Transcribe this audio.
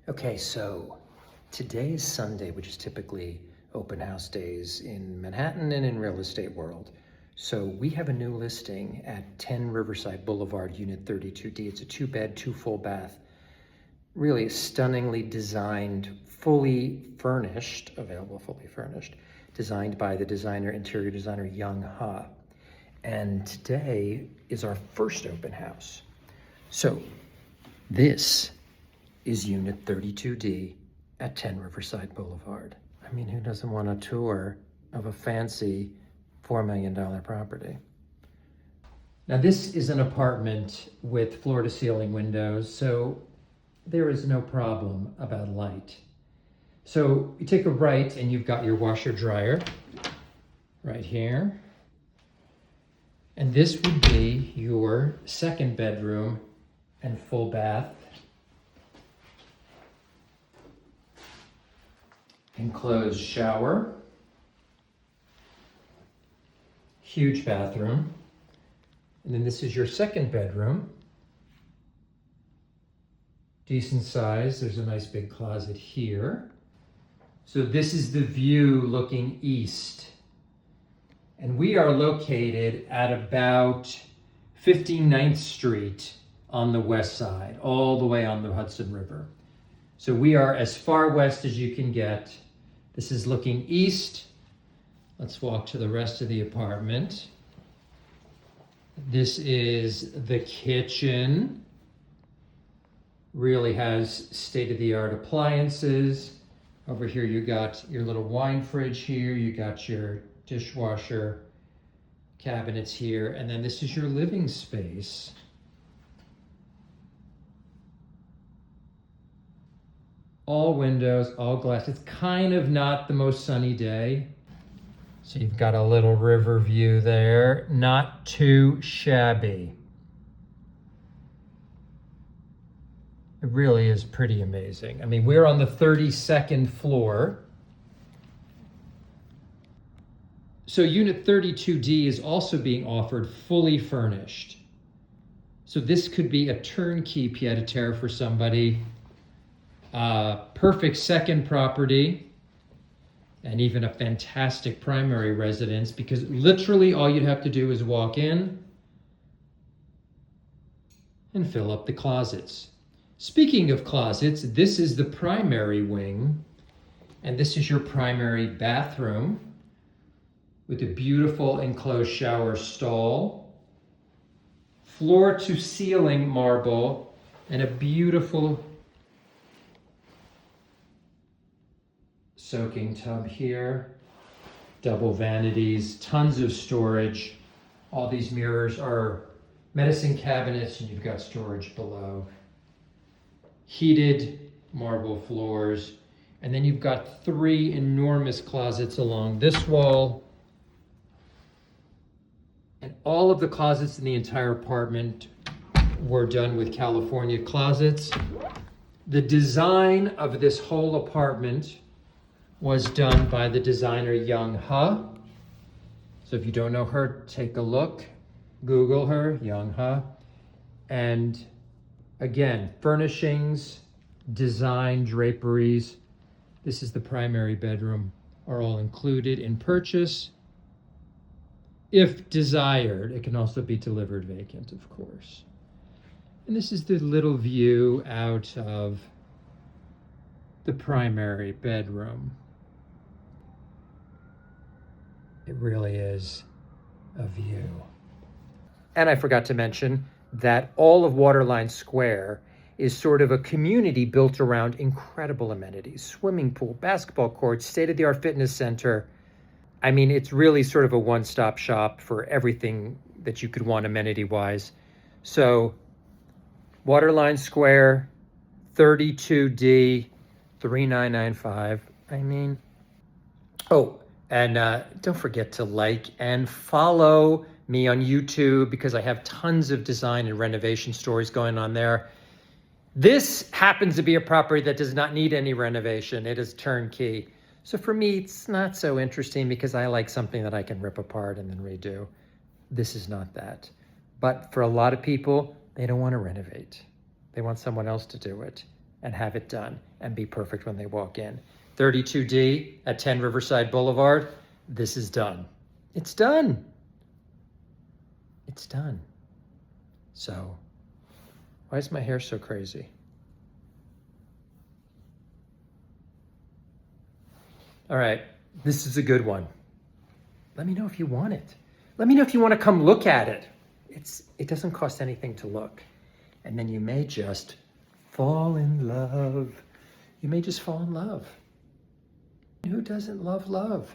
Okay, so today is Sunday, which is typically open house days in Manhattan and in real estate world. So we have a new listing at 10 Riverside Boulevard, Unit 32D. It's a 2-bed, 2 full bath, really stunningly designed, fully furnished, available fully furnished, designed by the interior designer Young Ha. And today is our first open house. So this is Unit 32D at 10 Riverside Boulevard. I mean, who doesn't want a tour of a fancy $4 million property? Now, this is an apartment with floor-to-ceiling windows, so there is no problem about light. So you take a right and you've got your washer-dryer right here. And this would be your second bedroom and full bath. Enclosed shower, huge bathroom, and then this is your second bedroom. Decent size, there's a nice big closet here. So this is the view looking east. And we are located at about 59th Street on the west side, all the way on the Hudson River. So we are as far west as you can get. This is looking east. Let's walk to the rest of the apartment. This is the kitchen. Really has state-of-the-art appliances. Over here you got your little wine fridge here. You got your dishwasher cabinets here. And then this is your living space. All windows, all glass. It's kind of not the most sunny day. So you've got a little river view there. Not too shabby. It really is pretty amazing. I mean, we're on the 32nd floor. So Unit 32D is also being offered fully furnished. So this could be a turnkey pied-à-terre for somebody. Perfect second property, and even a fantastic primary residence, because literally all you'd have to do is walk in and fill up the closets. Speaking of closets, this is the primary wing, and this is your primary bathroom with a beautiful enclosed shower stall, floor to ceiling marble, and a beautiful soaking tub here, double vanities, tons of storage. All these mirrors are medicine cabinets, and you've got storage below. Heated marble floors, and then you've got 3 enormous closets along this wall. And all of the closets in the entire apartment were done with California closets. The design of this whole apartment was done by the designer Young Ha. So if you don't know her, take a look, Google her, Young Ha. And again, furnishings, design, draperies. This is the primary bedroom, are all included in purchase. If desired, it can also be delivered vacant, of course. And this is the little view out of the primary bedroom. It really is a view. And I forgot to mention that all of Waterline Square is sort of a community built around incredible amenities. Swimming pool, basketball courts, state-of-the-art fitness center. I mean, it's really sort of a one-stop shop for everything that you could want amenity-wise. So Waterline Square, 32D, 3995. I mean, oh, and don't forget to like and follow me on YouTube, because I have tons of design and renovation stories going on there. This happens to be a property that does not need any renovation. It is turnkey. So for me, it's not so interesting, because I like something that I can rip apart and then redo. This is not that. But for a lot of people, they don't want to renovate. They want someone else to do it. and have it done and be perfect when they walk in. 32D at 10 Riverside Boulevard, this is done. It's done. It's done. So, why is my hair so crazy? All right, this is a good one. Let me know if you want it. Let me know if you want to come look at it. It doesn't cost anything to look. And then you may just fall in love. You may just fall in love. Who doesn't love love?